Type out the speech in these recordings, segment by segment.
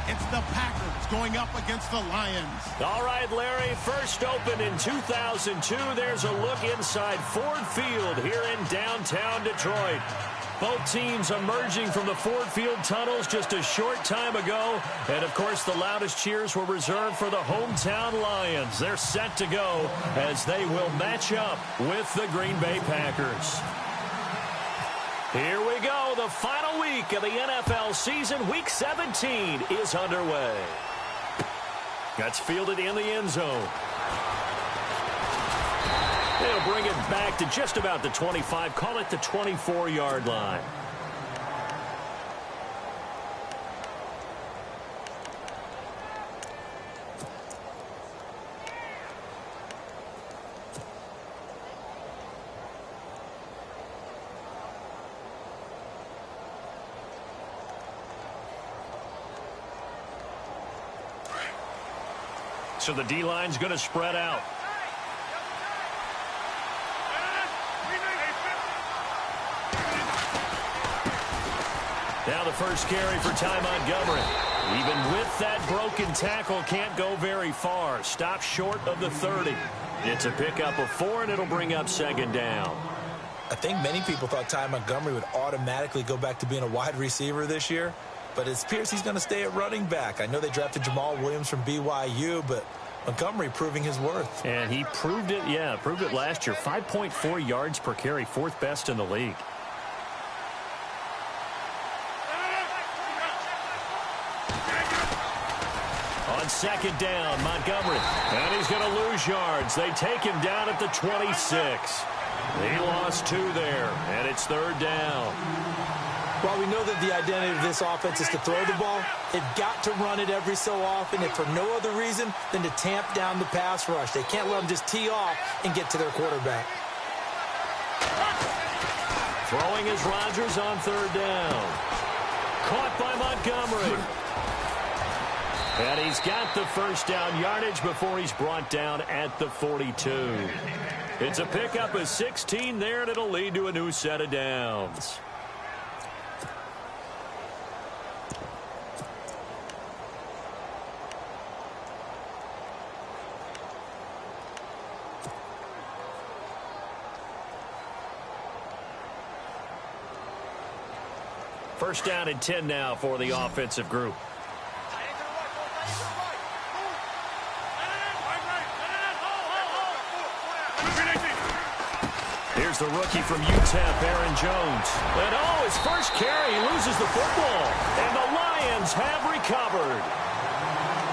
It's the Packers going up against the Lions. All right, Larry, first opened in 2002. There's a look inside Ford Field here in downtown Detroit. Both teams emerging from the Ford Field tunnels just a short time ago. And, of course, the loudest cheers were reserved for the hometown Lions. They're set to go as they will match up with the Green Bay Packers. Here we go. The final week of the NFL season. Week 17 is underway. That's fielded in the end zone. They'll bring it back to just about the 25. Call it the 24-yard line. So the D-line's going to spread out. Now the first carry for Ty Montgomery. Even with that broken tackle, can't go very far. Stop short of the 30. It's a pickup of 4, and it'll bring up second down. I think many people thought Ty Montgomery would automatically go back to being a wide receiver this year, but it appears he's going to stay at running back. I know they drafted Jamal Williams from BYU, but Montgomery proving his worth. And he proved it, proved it last year. 5.4 yards per carry, 4th best in the league. On second down, Montgomery. And he's going to lose yards. They take him down at the 26. He lost 2 there, and it's third down. While we know that the identity of this offense is to throw the ball, they've got to run it every so often, and for no other reason than to tamp down the pass rush. They can't let them just tee off and get to their quarterback. Throwing is Rodgers on third down. Caught by Montgomery. And he's got the first down yardage before he's brought down at the 42. It's a pickup of 16 there, and it'll lead to a new set of downs. First down and 10 now for the offensive group. Here's the rookie from UTEP, Aaron Jones. And his first carry, he loses the football. And the Lions have recovered.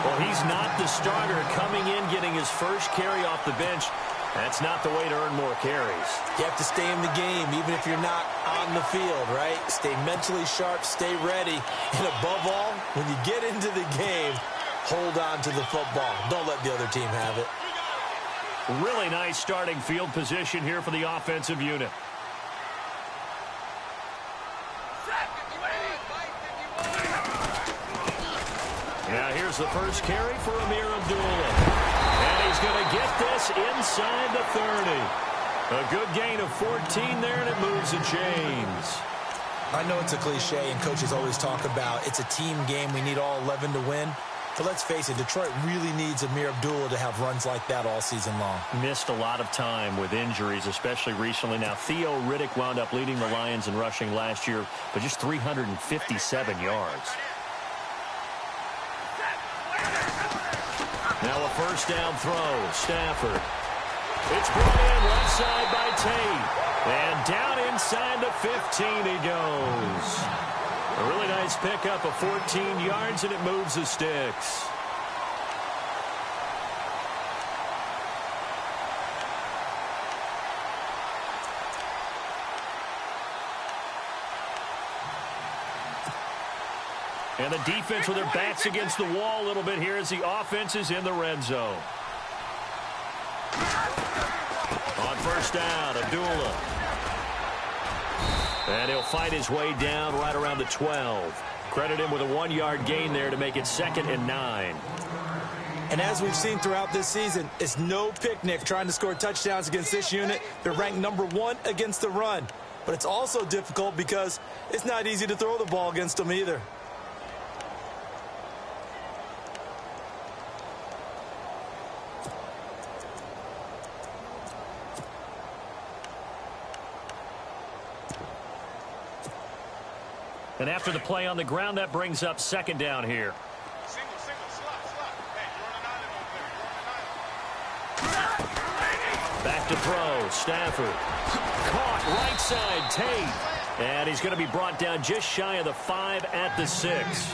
Well, he's not the starter coming in, getting his first carry off the bench. That's not the way to earn more carries. You have to stay in the game, even if you're not on the field, right? Stay mentally sharp, stay ready. And above all, when you get into the game, hold on to the football. Don't let the other team have it. Really nice starting field position here for the offensive unit. Now here's the first carry for Amir Abdullah. And he's going to get this inside the 30. A good gain of 14 there, and it moves the chains. I know it's a cliche, and coaches always talk about it's a team game. We need all 11 to win. But let's face it, Detroit really needs Amir Abdullah to have runs like that all season long. Missed a lot of time with injuries, especially recently. Now, Theo Riddick wound up leading the Lions in rushing last year, but just 357 yards. Now a first down throw. Stafford. It's brought in left side by Tate. And down inside the 15 he goes. A really nice pickup of 14 yards, and it moves the sticks. And the defense with their backs against the wall a little bit here as the offense is in the red zone. On first down, Abdullah. And he'll fight his way down right around the 12. Credit him with a 1-yard gain there to make it 2nd and 9. And as we've seen throughout this season, it's no picnic trying to score touchdowns against this unit. They're ranked number 1 against the run. But it's also difficult because it's not easy to throw the ball against them either. And after the play on the ground, that brings up second down here. Back to throw. Stafford. Caught right side. Tate. And he's going to be brought down just shy of the 5 at the 6.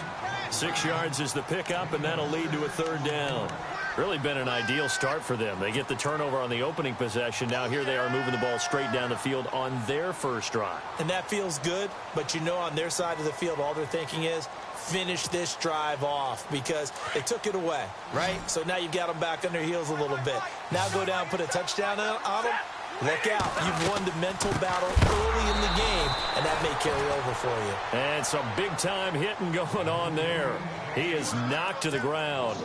6 yards is the pickup, and that'll lead to a third down. Really been an ideal start for them. They get the turnover on the opening possession. Now here they are moving the ball straight down the field on their first drive. And that feels good, but you know on their side of the field, all they're thinking is, finish this drive off because they took it away, right? So now you've got them back on their heels a little bit. Now go down, put a touchdown on them. Look out. You've won the mental battle early in the game, and that may carry over for you. And some big-time hitting going on there. He is knocked to the ground.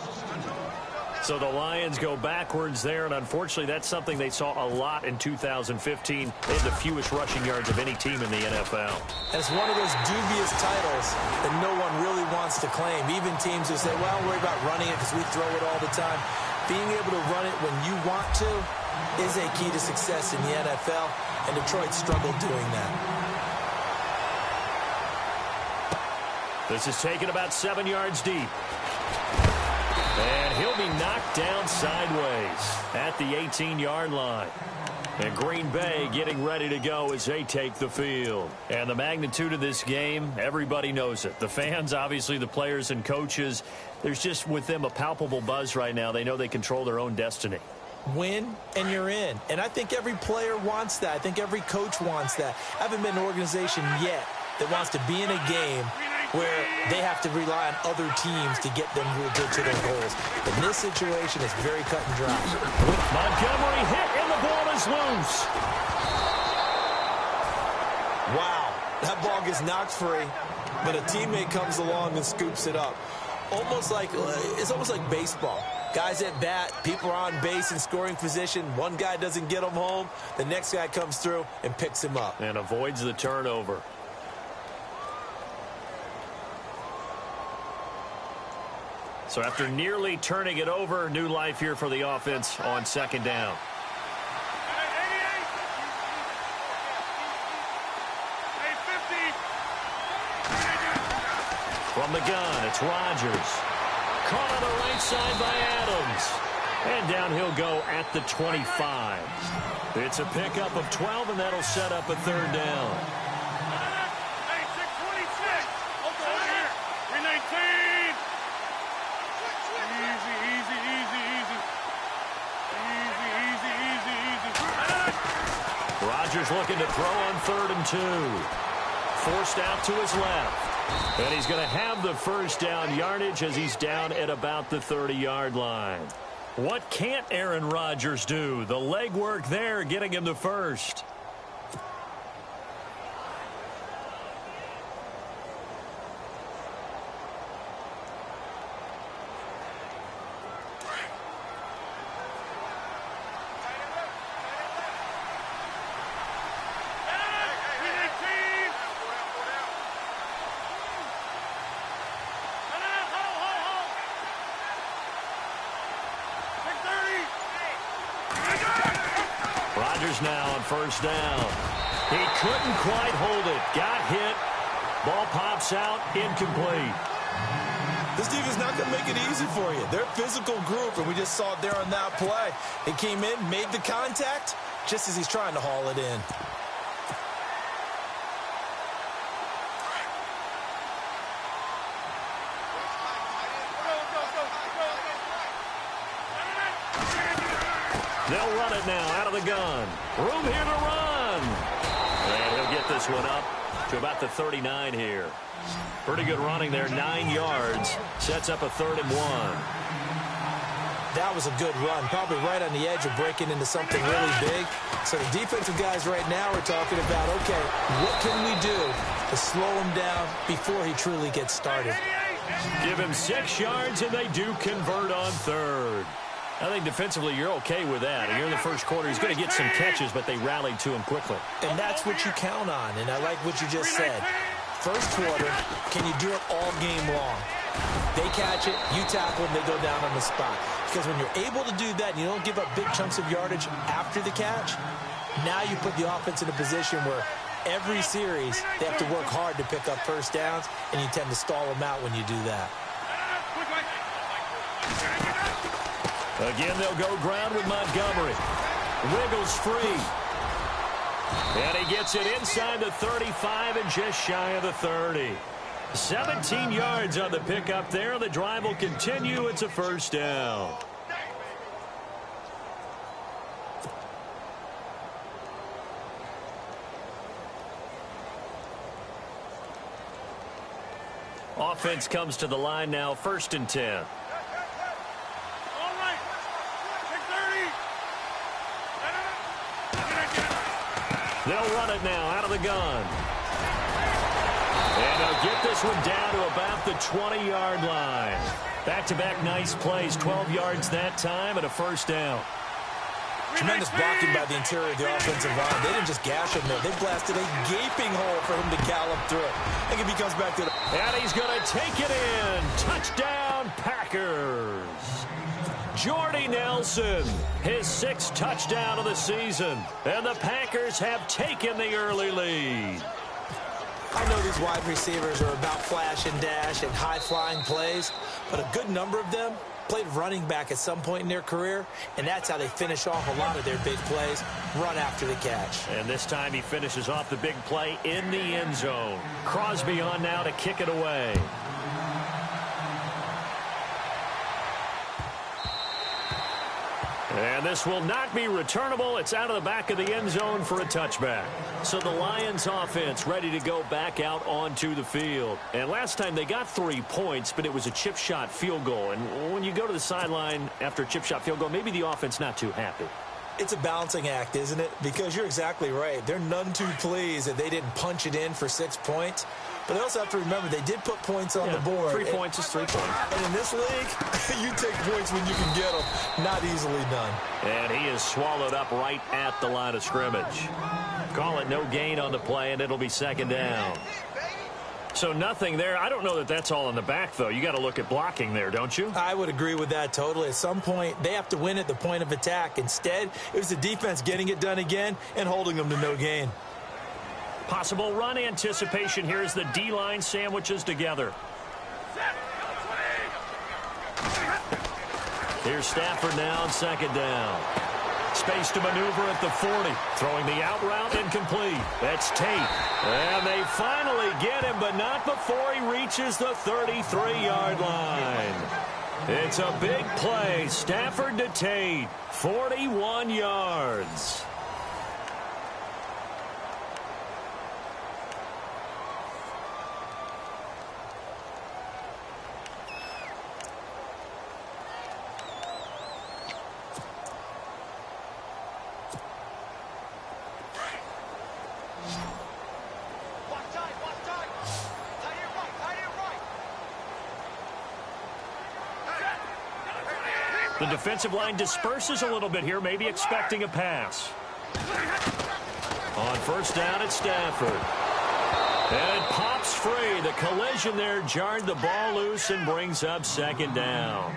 So the Lions go backwards there, and unfortunately that's something they saw a lot in 2015. They had the fewest rushing yards of any team in the NFL. And it's one of those dubious titles that no one really wants to claim. Even teams who say, well, don't worry about running it because we throw it all the time. Being able to run it when you want to is a key to success in the NFL, and Detroit struggled doing that. This is taken about 7 yards deep. And he'll be knocked down sideways at the 18-yard line. And Green Bay getting ready to go as they take the field. And the magnitude of this game, everybody knows it. The fans, obviously the players and coaches, there's just with them a palpable buzz right now. They know they control their own destiny. Win, and you're in. And I think every player wants that. I think every coach wants that. I haven't been an organization yet that wants to be in a game where they have to rely on other teams to get them to their goals. In this situation, it's very cut and dry. Montgomery hit, and the ball is loose. Wow, that ball gets knocked free, but a teammate comes along and scoops it up. It's almost like baseball. Guys at bat, people are on base in scoring position. One guy doesn't get him home. The next guy comes through and picks him up. And avoids the turnover. So after nearly turning it over, new life here for the offense on second down. From the gun, it's Rodgers. Caught on the right side by Adams. And down he'll go at the 25. It's a pickup of 12, and that'll set up a third down. Rodgers looking to throw on 3rd and 2. Forced out to his left. And he's going to have the first down yardage as he's down at about the 30-yard line. What can't Aaron Rodgers do? The legwork there getting him the first. Now on first down. He couldn't quite hold it. Got hit. Ball pops out. Incomplete. This defense is not going to make it easy for you. They're a physical group, and we just saw it there on that play. He came in, made the contact, just as he's trying to haul it in. They'll run it now out of the gun. Room here to run. And he'll get this one up to about the 39 here. Pretty good running there, 9 yards. Sets up a 3rd and 1. That was a good run, probably right on the edge of breaking into something really big. So the defensive guys right now are talking about, okay, what can we do to slow him down before he truly gets started? Give him 6 yards, and they do convert on 3rd. I think defensively you're okay with that. And you're in the first quarter. He's going to get some catches, but they rallied to him quickly. And that's what you count on, and I like what you just said. First quarter, can you do it all game long? They catch it, you tackle them, they go down on the spot. Because when you're able to do that and you don't give up big chunks of yardage after the catch, now you put the offense in a position where every series, they have to work hard to pick up first downs, and you tend to stall them out when you do that. Again, they'll go ground with Montgomery. Wiggles free. And he gets it inside the 35 and just shy of the 30. 17 yards on the pickup there. The drive will continue. It's a first down. Offense comes to the line now, 1st and 10. They'll run it now out of the gun. And they'll get this one down to about the 20-yard line. Back-to-back nice plays, 12 yards that time and a first down. Tremendous blocking by the interior of the offensive line. They didn't just gash him there. They blasted a gaping hole for him to gallop through. I think if he comes back to the... And he's going to take it in. Touchdown, Packers. Jordy Nelson, his 6th touchdown of the season. And the Packers have taken the early lead. I know these wide receivers are about flash and dash and high-flying plays, but a good number of them played running back at some point in their career, and that's how they finish off a lot of their big plays, run after the catch. And this time he finishes off the big play in the end zone. Crosby on now to kick it away. And this will not be returnable. It's out of the back of the end zone for a touchback. So the Lions offense ready to go back out onto the field. And last time they got 3 points, but it was a chip shot field goal. And when you go to the sideline after a chip shot field goal, maybe the offense not too happy. It's a balancing act, isn't it? Because you're exactly right. They're none too pleased that they didn't punch it in for 6 points. But they also have to remember they did put points on the board. 3 points is 3 points. And in this league, you take points when you can get them. Not easily done. And he is swallowed up right at the line of scrimmage. Call it no gain on the play, and it'll be 2nd down. So nothing there. I don't know that that's all in the back, though. You got to look at blocking there, don't you? I would agree with that totally. At some point, they have to win at the point of attack. Instead, it was the defense getting it done again and holding them to no gain. Possible run anticipation here as the D-line sandwiches together. Here's Stafford now on 2nd down. Space to maneuver at the 40. Throwing the out route incomplete. That's Tate. And they finally get him, but not before he reaches the 33-yard line. It's a big play. Stafford to Tate. 41 yards. The defensive line disperses a little bit here, maybe expecting a pass. On 1st down, it's Stafford. And it pops free. The collision there jarred the ball loose and brings up 2nd down.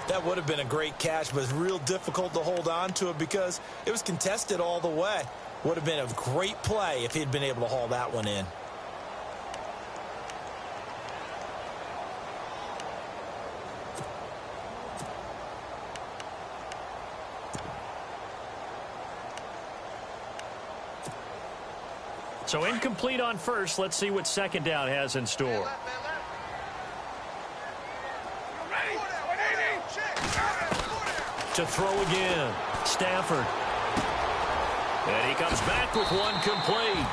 That would have been a great catch, but it's real difficult to hold on to it because it was contested all the way. Would have been a great play if he'd been able to haul that one in. So incomplete on 1st. Let's see what 2nd down has in store. To throw again. Stafford. And he comes back with one complete.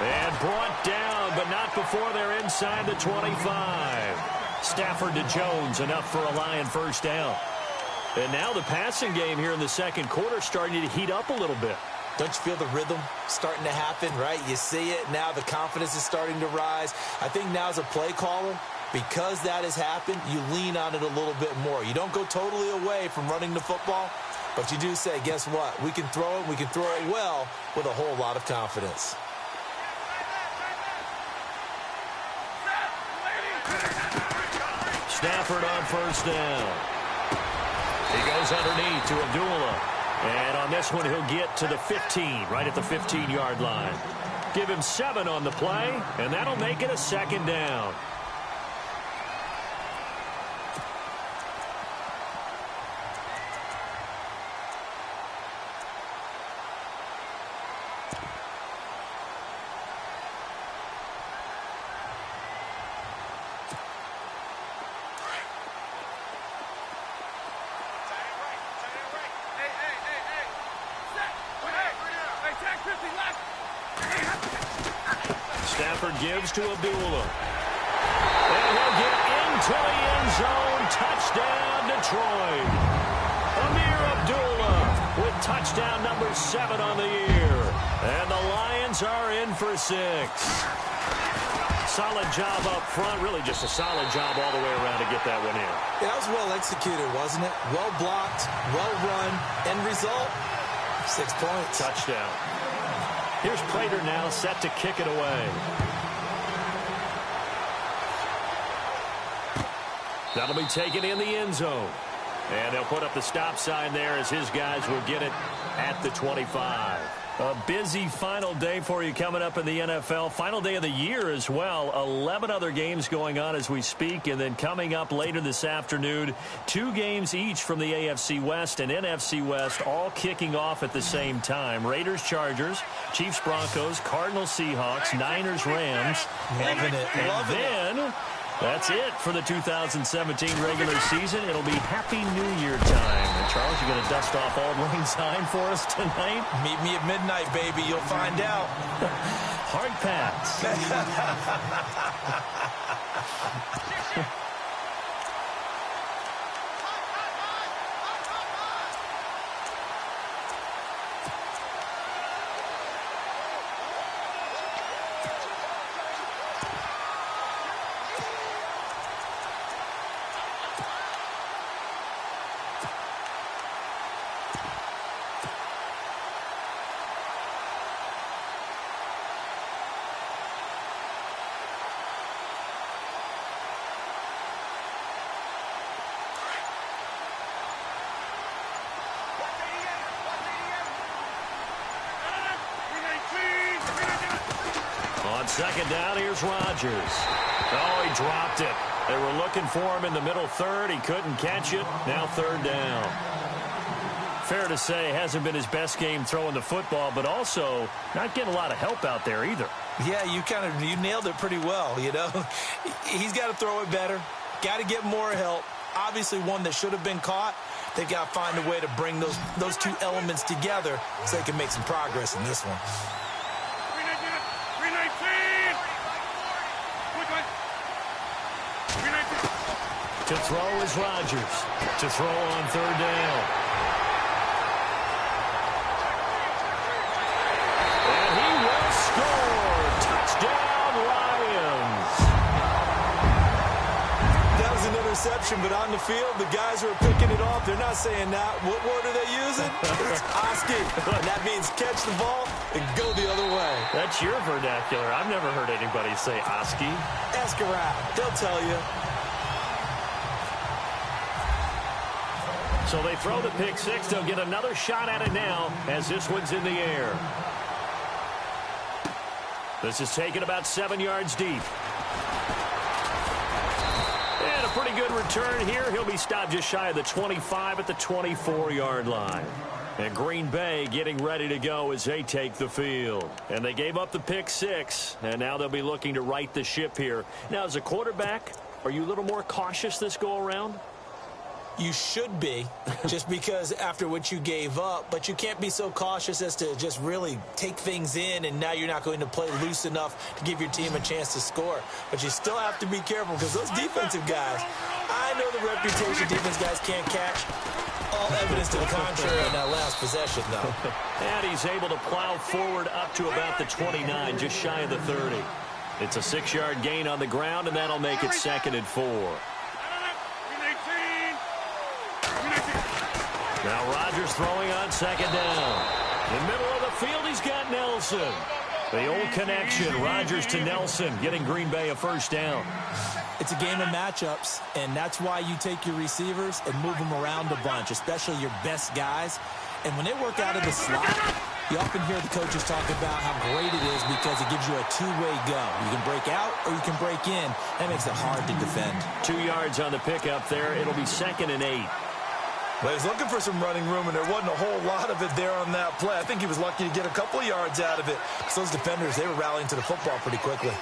And brought down, but not before they're inside the 25. Stafford to Jones, enough for a Lion 1st down. And now the passing game here in the 2nd quarter starting to heat up a little bit. Don't you feel the rhythm starting to happen, right? You see it. Now the confidence is starting to rise. I think now as a play caller, because that has happened, you lean on it a little bit more. You don't go totally away from running the football, but you do say, guess what? We can throw it. We can throw it well with a whole lot of confidence. Stafford on 1st down. He goes underneath to Abdullah. And on this one, he'll get to the 15, right at the 15-yard line. Give him 7 on the play, and that'll make it a 2nd down. Stafford gives to Abdullah. And he'll get into the end zone. Touchdown, Detroit. Amir Abdullah with touchdown number 7 on the year. And the Lions are in for 6. Solid job up front. Really just a solid job all the way around to get that one in. Yeah, that was well executed, wasn't it? Well blocked, well run. End result, 6 points. Touchdown. Here's Prater now set to kick it away. That'll be taken in the end zone. And they'll put up the stop sign there as his guys will get it at the 25. A busy final day for you coming up in the NFL. Final day of the year as well. 11 other games going on as we speak. And then coming up later this afternoon, 2 games each from the AFC West and NFC West, all kicking off at the same time. Raiders, Chargers, Chiefs, Broncos, Cardinals, Seahawks, Niners, Rams. Loving it. And then that's it for the 2017 regular season. It'll be Happy New Year time. And Charles, you're going to dust off Auld Lang Syne for us tonight? Meet me at midnight, baby. You'll find out. Hard pass. On 2nd down, here's Rodgers. Oh, he dropped it. They were looking for him in the middle 3rd. He couldn't catch it. Now 3rd down. Fair to say, hasn't been his best game throwing the football, but also not getting a lot of help out there either. Yeah, you nailed it pretty well, you know. He's got to throw it better. Got to get more help. Obviously one that should have been caught. They've got to find a way to bring those 2 elements together so they can make some progress in this one. To throw is Rodgers. To throw on 3rd down. And he will score. Touchdown, Lions. That was an interception, but on the field, the guys who are picking it off, they're not saying that. What word are they using? It's Oski. And that means catch the ball and go the other way. That's your vernacular. I've never heard anybody say Oski. Ask around. They'll tell you. So they throw the pick 6. They'll get another shot at it now as this one's in the air. This is taken about 7 yards deep. And a pretty good return here. He'll be stopped just shy of the 25 at the 24-yard line. And Green Bay getting ready to go as they take the field. And they gave up the pick 6, and now they'll be looking to right the ship here. Now, as a quarterback, are you a little more cautious this go-around? You should be, just because after what you gave up, but you can't be so cautious as to just really take things in, and now you're not going to play loose enough to give your team a chance to score. But you still have to be careful because those defensive guys, I know the reputation defense guys can't catch. All evidence to the contrary in that last possession, though. And he's able to plow forward up to about the 29, just shy of the 30. It's a 6-yard gain on the ground, and that'll make it 2nd and 4. Now Rodgers throwing on 2nd down. In the middle of the field, he's got Nelson. The old connection, Rodgers to Nelson, getting Green Bay a 1st down. It's a game of matchups, and that's why you take your receivers and move them around a bunch, especially your best guys. And when they work out of the slot, You often hear the coaches talk about how great it is because it gives you a two-way go. You can break out or you can break in. That makes it hard to defend. 2 yards on the pickup there. It'll be 2nd and 8. Well, he's looking for some running room, and there wasn't a whole lot of it there on that play. I think he was lucky to get a couple of yards out of it. Because those defenders, they were rallying to the football pretty quickly.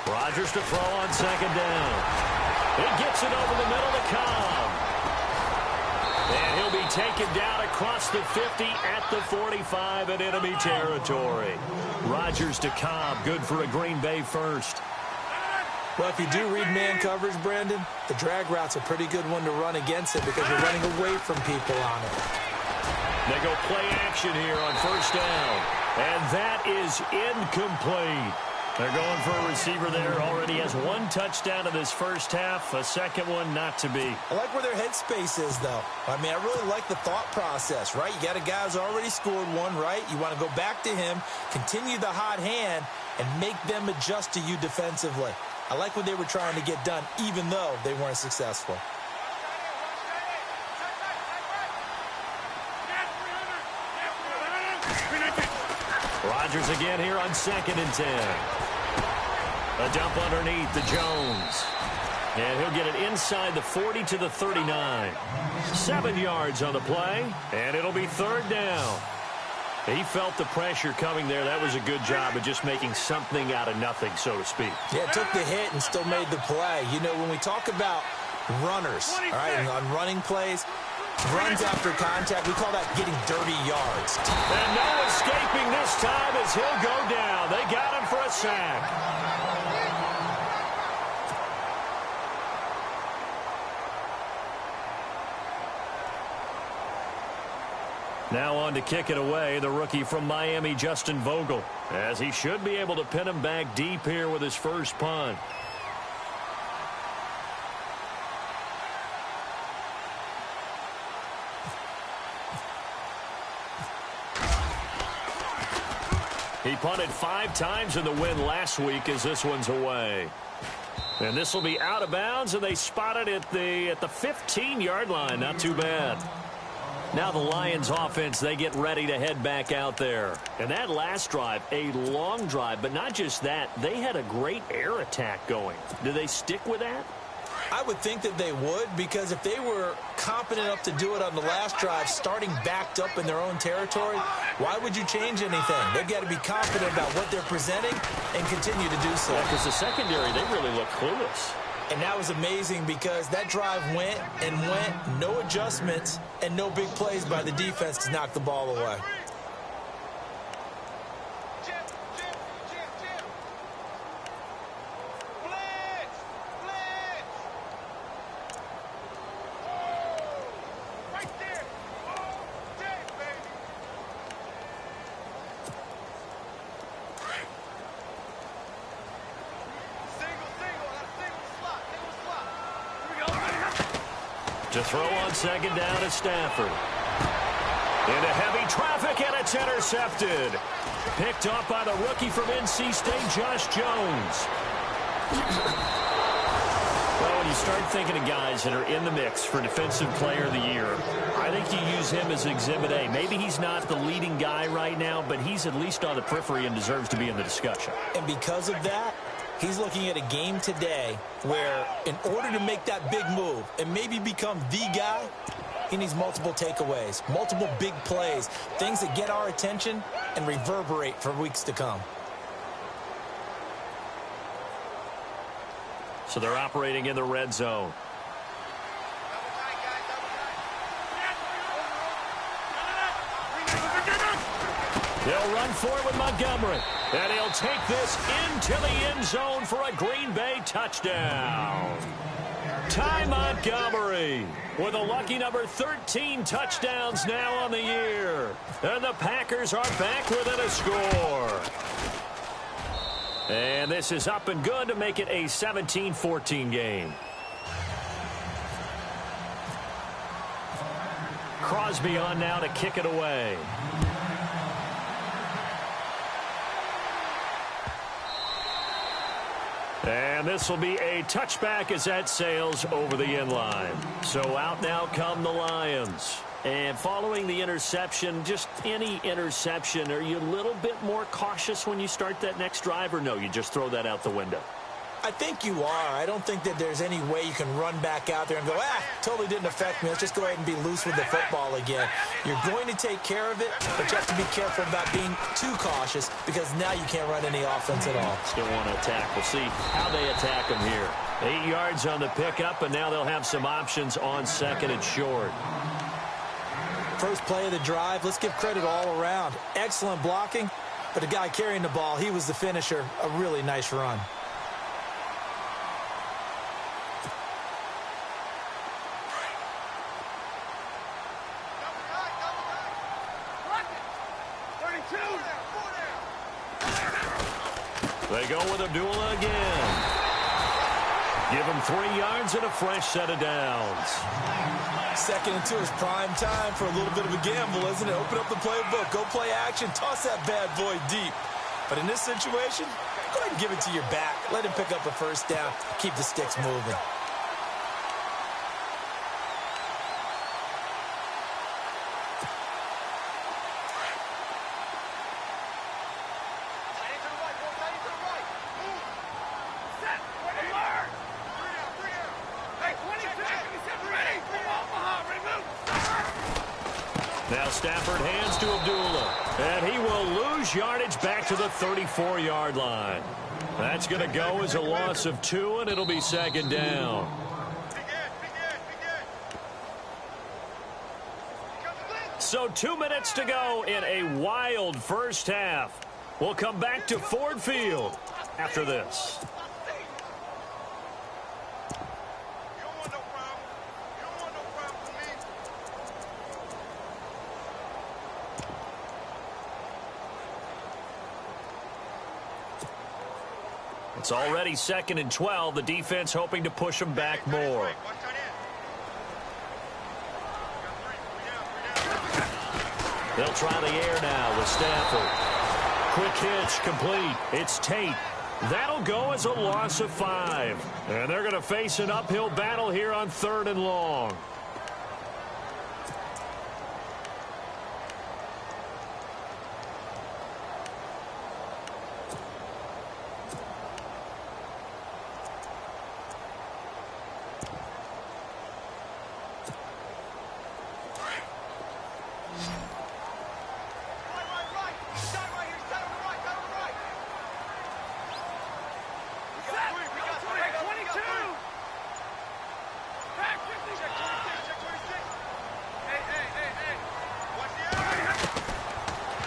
Rodgers to throw on 2nd down. He gets it over the middle to Cobb. And he'll be taken down across the 50 at the 45 in enemy territory. Rodgers to Cobb, good for a Green Bay first. Well, if you do read man coverage, Brandon, the drag route's a pretty good one to run against it because you're running away from people on it. They go play action here on 1st down. And that is incomplete. They're going for a receiver there. Already has 1 touchdown in this first half. A second one not to be. I like where their headspace is, though. I mean, I really like the thought process, right? You got a guy who's already scored one, right? You want to go back to him, continue the hot hand, and make them adjust to you defensively. I like what they were trying to get done, even though they weren't successful. Rodgers again here on 2nd and 10. A dump underneath to Jones. And he'll get it inside the 40 to the 39. 7 yards on the play, and it'll be 3rd down. He felt the pressure coming there. That was a good job of just making something out of nothing, so to speak. Yeah, took the hit and still made the play. You know, when we talk about runners, all right, and on running plays, runs after contact, we call that getting dirty yards. And no escaping this time as he'll go down. They got him for a sack. Now on to kick it away, the rookie from Miami, Justin Vogel, as he should be able to pin him back deep here with his first punt. He punted 5 times in the win last week as this one's away. And this will be out of bounds, and they spot it at the 15-yard line. Not too bad. Now the Lions offense, they get ready to head back out there. And that last drive, a long drive, but not just that, they had a great air attack going. Do they stick with that? I would think that they would, because if they were competent enough to do it on the last drive, starting backed up in their own territory, why would you change anything? They've got to be confident about what they're presenting and continue to do so. Yeah, because the secondary, they really look clueless. And that was amazing because that drive went and went, no adjustments, and no big plays by the defense to knock the ball away. To throw on 2nd down is Stafford. Into heavy traffic, and it's intercepted. Picked off by the rookie from NC State, Josh Jones. Well, when you start thinking of guys that are in the mix for Defensive Player of the Year, I think you use him as Exhibit A. Maybe he's not the leading guy right now, but he's at least on the periphery and deserves to be in the discussion. And because of that, he's looking at a game today where in order to make that big move and maybe become the guy, he needs multiple takeaways, multiple big plays, things that get our attention and reverberate for weeks to come. So they're operating in the red zone. They'll run for it with Montgomery. And he'll take this into the end zone for a Green Bay touchdown. Ty Montgomery with a lucky number 13 touchdowns now on the year. And the Packers are back within a score. And this is up and good to make it a 17-14 game. Crosby on now to kick it away. And this will be a touchback as that sails over the end line. So out now come the Lions. And following the interception, just any interception, are you a little bit more cautious when you start that next drive, or no, you just throw that out the window? I think you are. I don't think that there's any way you can run back out there and go, totally didn't affect me. Let's just go ahead and be loose with the football again. You're going to take care of it, but you have to be careful about being too cautious because now you can't run any offense at all. Still want to attack. We'll see how they attack them here. 8 yards on the pickup, and now they'll have some options on second and short. First play of the drive, let's give credit all around. Excellent blocking, but the guy carrying the ball, he was the finisher. A really nice run. They go with Abdullah again. Give him 3 yards and a fresh set of downs. 2nd and 2 is prime time for a little bit of a gamble, isn't it? Open up the playbook, go play action, toss that bad boy deep. But in this situation, go ahead and give it to your back. Let him pick up a first down, keep the sticks moving. Now Stafford hands to Abdullah, and he will lose yardage back to the 34-yard line. That's going to go as a loss of 2, and it'll be second down. So 2 minutes to go in a wild first half. We'll come back to Ford Field after this. It's already 2nd and 12. The defense hoping to push them back more. They'll try the air now with Stafford. Quick hitch complete. It's Tate. That'll go as a loss of 5. And they're going to face an uphill battle here on 3rd and long.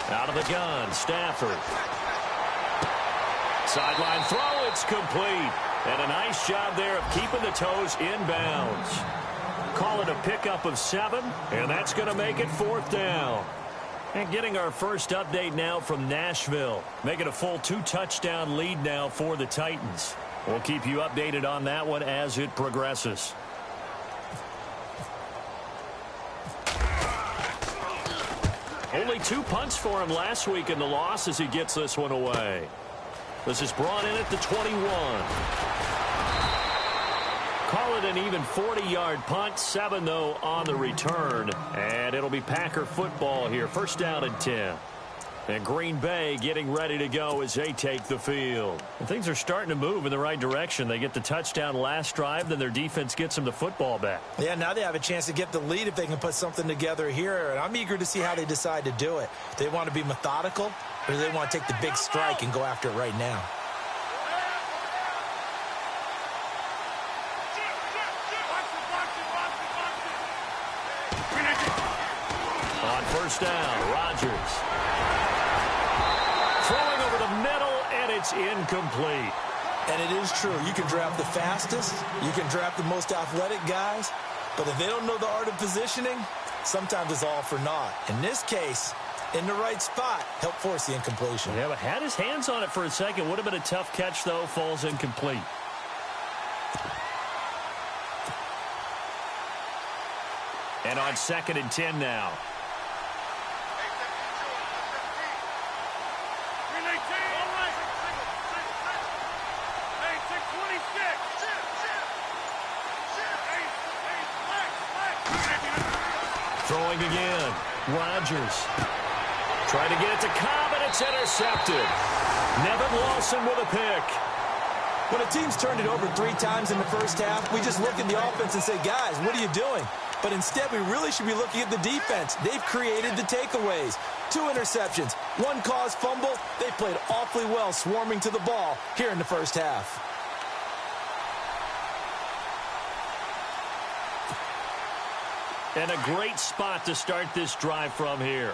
Out of the gun, Stafford. Sideline throw, it's complete. And a nice job there of keeping the toes inbounds. Call it a pickup of 7, and that's going to make it 4th down. And getting our first update now from Nashville. Making a full 2-touchdown lead now for the Titans. We'll keep you updated on that one as it progresses. Only 2 punts for him last week in the loss as he gets this one away. This is brought in at the 21. Call it an even 40-yard punt. 7, though, on the return. And it'll be Packer football here. 1st down and 10. And Green Bay getting ready to go as they take the field. And things are starting to move in the right direction. They get the touchdown last drive, then their defense gets them the football back. Yeah, now they have a chance to get the lead if they can put something together here. And I'm eager to see how they decide to do it. Do they want to be methodical, or do they want to take the big strike and go after it right now? On 1st down, Rodgers. Throwing over the middle, and it's incomplete. And it is true. You can draft the fastest. You can draft the most athletic guys. But if they don't know the art of positioning, sometimes it's all for naught. In this case, in the right spot, help force the incompletion. Yeah, but had his hands on it for a second. Would have been a tough catch, though. Falls incomplete. And on 2nd and 10 now. Throwing again. Rodgers. Trying to get it to Cobb, and it's intercepted. Nevin Lawson with a pick. When a team's turned it over 3 times in the first half, we just look at the offense and say, guys, what are you doing? But instead, we really should be looking at the defense. They've created the takeaways. 2 interceptions, 1 caused fumble. They played awfully well swarming to the ball here in the first half. And a great spot to start this drive from here.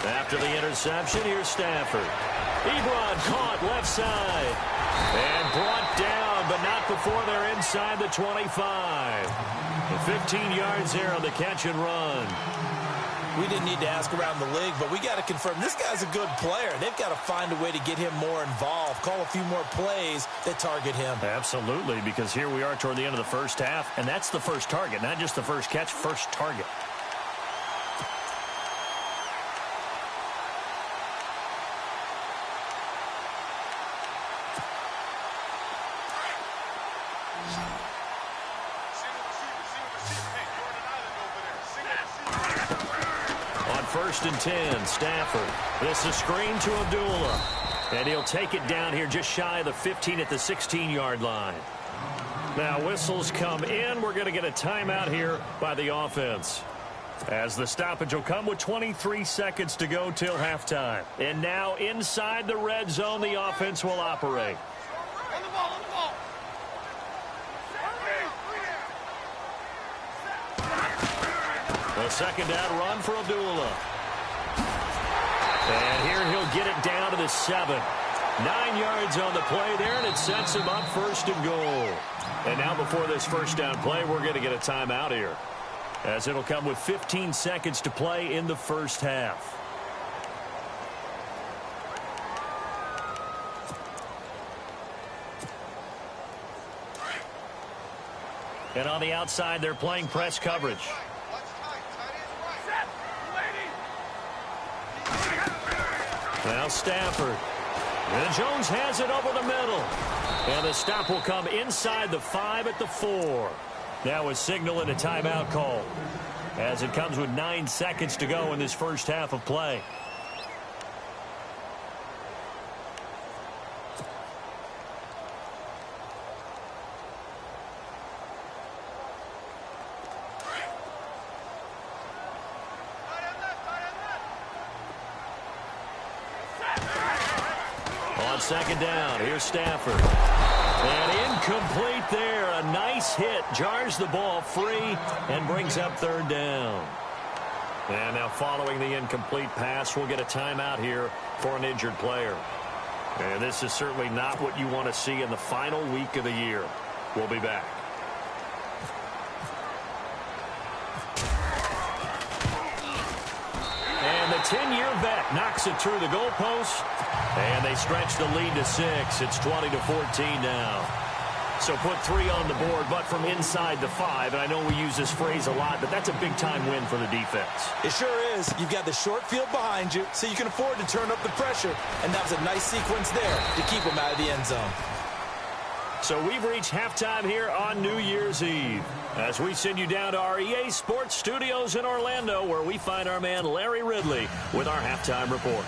After the interception, here's Stafford. Ebron caught left side. And brought down, but not before they're inside the 25. The 15 yards there on the catch and run. We didn't need to ask around the league, but we got to confirm this guy's a good player. They've got to find a way to get him more involved, call a few more plays that target him. Absolutely, because here we are toward the end of the first half, and that's the first target, not just the first catch, first target. First and 10, Stafford. This is screen to Abdullah. And he'll take it down here just shy of the 15 at the 16-yard line. Now whistles come in. We're going to get a timeout here by the offense. As the stoppage will come with 23 seconds to go till halftime. And now inside the red zone, the offense will operate. A second down run for Abdullah. And here he'll get it down to the 7. 9 yards on the play there, and it sets him up first and goal. And now before this first down play, we're going to get a timeout here, as it'll come with 15 seconds to play in the first half. And on the outside, they're playing press coverage. Now Stafford. And Jones has it over the middle. And the stop will come inside the 5 at the 4. Now a signal and a timeout call, as it comes with 9 seconds to go in this first half of play. On second down, here's Stafford. And incomplete there. A nice hit. Jars the ball free and brings up third down. And now following the incomplete pass, we'll get a timeout here for an injured player. And this is certainly not what you want to see in the final week of the year. We'll be back. And the 10-year vet knocks it through the goalpost. And they stretch the lead to 6. It's 20-14 now. So put 3 on the board, but from inside the 5. And I know we use this phrase a lot, but that's a big-time win for the defense. It sure is. You've got the short field behind you, so you can afford to turn up the pressure. And that was a nice sequence there to keep them out of the end zone. So we've reached halftime here on New Year's Eve, as we send you down to our EA Sports Studios in Orlando, where we find our man Larry Ridley with our halftime report.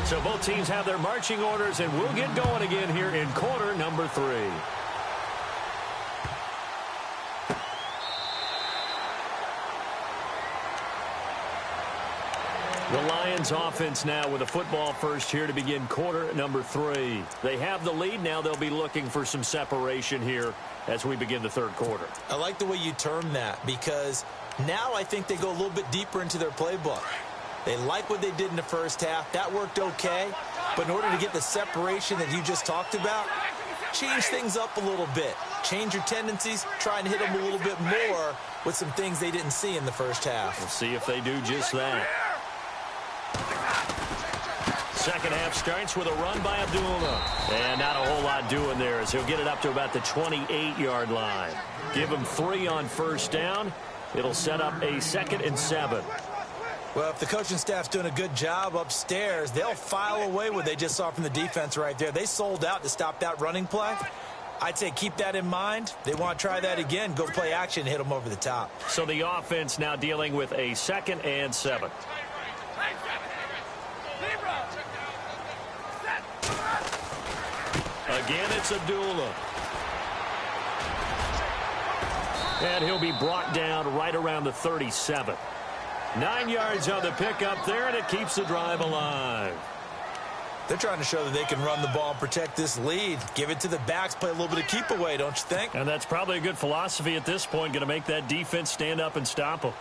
So both teams have their marching orders, and we'll get going again here in quarter number 3. The Lions offense now with a football first here to begin quarter number 3. They have the lead. Now they'll be looking for some separation here as we begin the third quarter. I like the way you term that, because now I think they go a little bit deeper into their playbook. They like what they did in the first half. That worked okay. But in order to get the separation that you just talked about, change things up a little bit. Change your tendencies. Try and hit them a little bit more with some things they didn't see in the first half. We'll see if they do just that. Second half starts with a run by Abdullah. And not a whole lot doing there, as he'll get it up to about the 28-yard line. Give him 3 on first down. It'll set up a 2nd and 7. Well, if the coaching staff's doing a good job upstairs, they'll file away what they just saw from the defense right there. They sold out to stop that running play. I'd say keep that in mind. They want to try that again. Go play action and hit them over the top. So the offense now dealing with a 2nd and 7. Again, it's Abdullah. And he'll be brought down right around the 37. 9 yards on the pickup there, and it keeps the drive alive. They're trying to show that they can run the ball and protect this lead. Give it to the backs, play a little bit of keep away, don't you think? And that's probably a good philosophy at this point, going to make that defense stand up and stop them.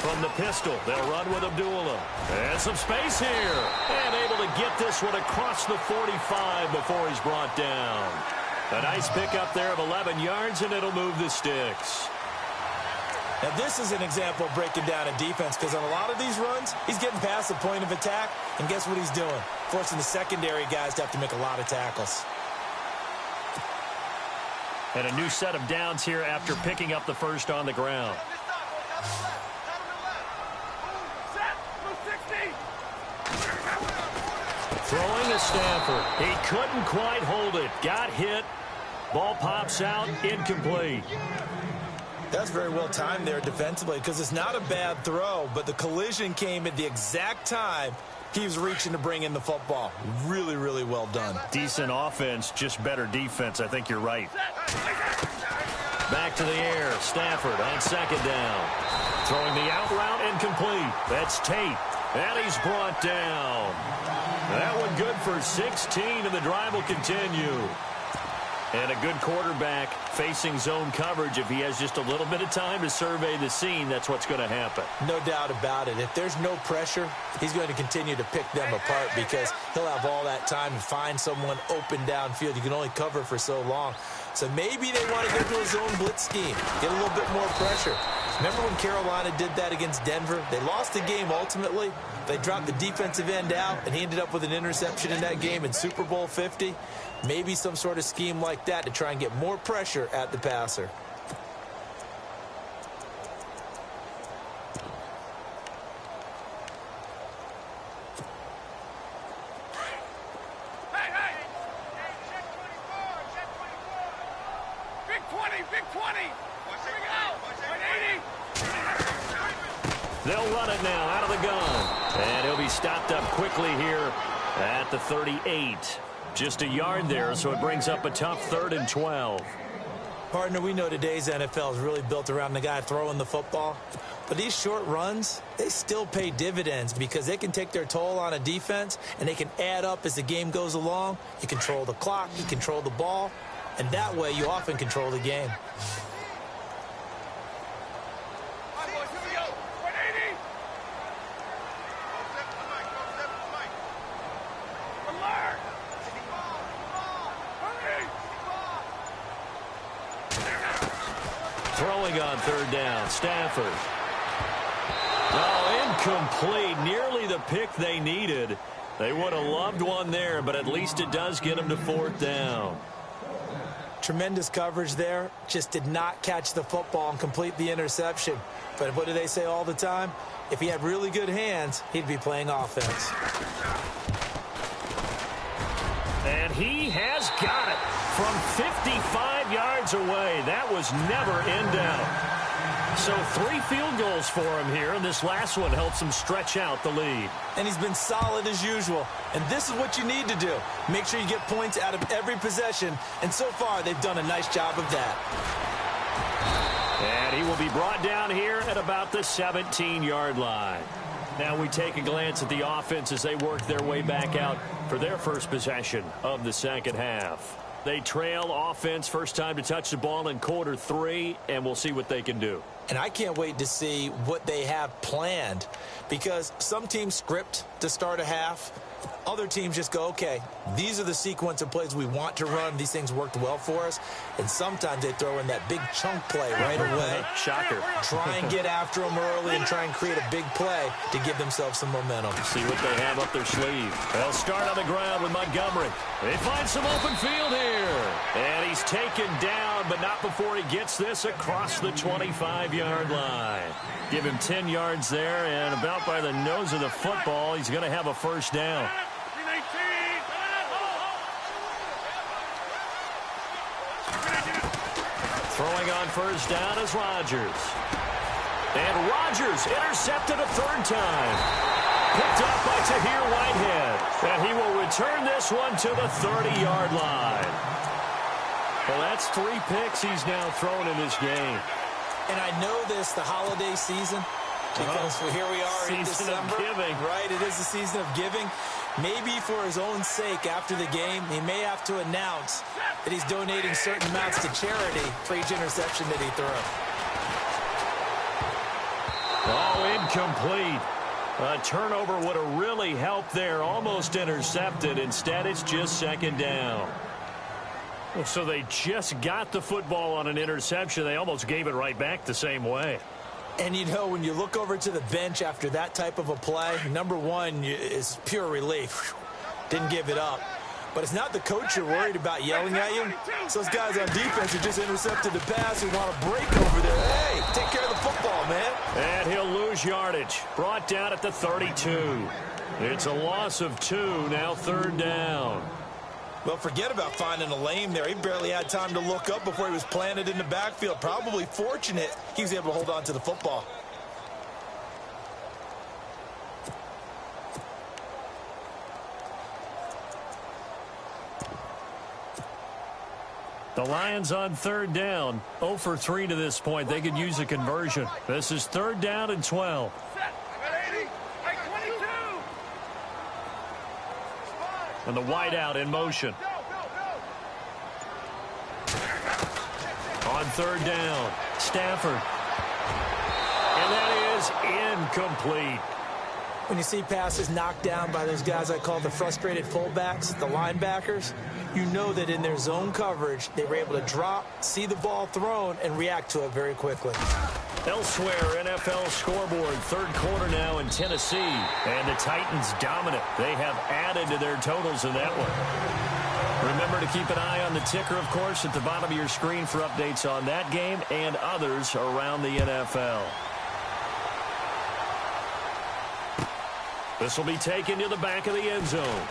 From the pistol, they'll run with Abdullah. And some space here. And able to get this one across the 45 before he's brought down. A nice pickup there of 11 yards, and it'll move the sticks. Now, this is an example of breaking down a defense, because on a lot of these runs, he's getting past the point of attack, and guess what he's doing? Forcing the secondary guys to have to make a lot of tackles. And a new set of downs here after picking up the first on the ground. Throwing to Stafford. He couldn't quite hold it. Got hit. Ball pops out. Incomplete. That's very well timed there defensively, because it's not a bad throw, but the collision came at the exact time he was reaching to bring in the football. Really, really well done. Decent offense, just better defense. I think you're right. Back to the air. Stafford on 2nd down. Throwing the out route incomplete. That's Tate. And he's brought down. That one good for 16, and the drive will continue. And a good quarterback facing zone coverage. If he has just a little bit of time to survey the scene, that's what's going to happen. No doubt about it. If there's no pressure, he's going to continue to pick them apart, because he'll have all that time to find someone open downfield. You can only cover for so long. So maybe they want to go to a zone blitz scheme, get a little bit more pressure. Remember when Carolina did that against Denver? They lost the game ultimately. They dropped the defensive end out, and he ended up with an interception in that game in Super Bowl 50. Maybe some sort of scheme like that to try and get more pressure at the passer. They'll run it now out of the gun. And he'll be stopped up quickly here at the 38. Just a yard there, so it brings up a tough 3rd and 12. Partner, we know today's NFL is really built around the guy throwing the football. But these short runs, they still pay dividends, because they can take their toll on a defense, and they can add up as the game goes along. You control the clock, you control the ball, and that way you often control the game. Throwing on 3rd down, Stafford. Oh, incomplete. Nearly the pick they needed. They would have loved one there, but at least it does get them to 4th down. Tremendous coverage there. Just did not catch the football and complete the interception. But what do they say all the time? If he had really good hands, he'd be playing offense. And he has got it from 55 yards away. That was never in doubt. So 3 field goals for him here, and this last one helps him stretch out the lead. And he's been solid as usual. And this is what you need to do. Make sure you get points out of every possession. And so far, they've done a nice job of that. And he will be brought down here at about the 17-yard line. Now we take a glance at the offense as they work their way back out for their first possession of the second half. They trail offense, first time to touch the ball in quarter 3, and we'll see what they can do. And I can't wait to see what they have planned, because some teams script to start a half. Other teams just go, okay, these are the sequence of plays we want to run. These things worked well for us. And sometimes they throw in that big chunk play right away. Shocker. Try and get after them early and try and create a big play to give themselves some momentum. See what they have up their sleeve. They'll start on the ground with Montgomery. They find some open field here. And he's taken down, but not before he gets this across the 25-yard line. Give him 10 yards there, and about by the nose of the football, he's going to have a first down. Throwing on first down is Rodgers. And Rodgers intercepted a third time. Picked up by Tahir Whitehead. And he will return this one to the 30-yard line. Well, that's 3 picks he's now thrown in this game. And I know this, the holiday season, because here we are in December. Season of giving. Right, it is the season of giving. Maybe for his own sake after the game, he may have to announce that he's donating certain amounts to charity for each interception that he threw. Oh, incomplete. A turnover would have really helped there. Almost intercepted. Instead, it's just second down. So they just got the football on an interception. They almost gave it right back the same way. And, you know, when you look over to the bench after that type of a play, number one is pure relief. Didn't give it up. But it's not the coach you're worried about yelling at you. It's those guys on defense who just intercepted the pass who want to break over there. Hey, take care of the football, man. And he'll lose yardage. Brought down at the 32. It's a loss of 2, now third down. Well, forget about finding a lane there. He barely had time to look up before he was planted in the backfield. Probably fortunate he was able to hold on to the football. The Lions on third down. 0 for 3 to this point. They could use a conversion. This is third down and 12. And the wideout in motion. On third down, Stafford. And that is incomplete. When you see passes knocked down by those guys I call the frustrated fullbacks, the linebackers, you know that in their zone coverage, they were able to drop, see the ball thrown, and react to it very quickly. Elsewhere, NFL scoreboard, third quarter now in Tennessee. And the Titans dominant. They have added to their totals in that one. Remember to keep an eye on the ticker, of course, at the bottom of your screen for updates on that game and others around the NFL. This will be taken to the back of the end zone.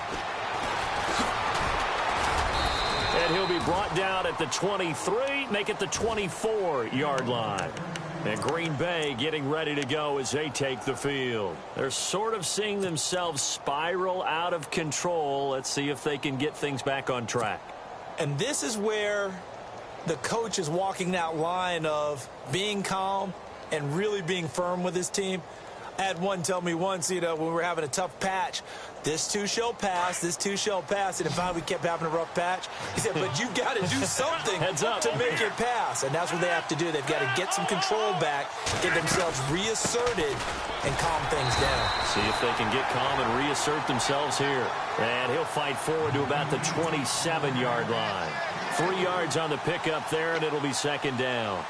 And he'll be brought down at the 23, make it the 24-yard line. And Green Bay getting ready to go as they take the field. They're sort of seeing themselves spiral out of control. Let's see if they can get things back on track. And this is where the coach is walking that line of being calm and really being firm with his team. I had one tell me once, you know, when we were having a tough patch, this too shall pass, this too shall pass. And if we kept having a rough patch, he said, but you got to do something to make it pass. And that's what they have to do. They've got to get some control back, get themselves reasserted, and calm things down. See if they can get calm and reassert themselves here. And he'll fight forward to about the 27-yard line. 3 yards on the pickup there, and it'll be second down.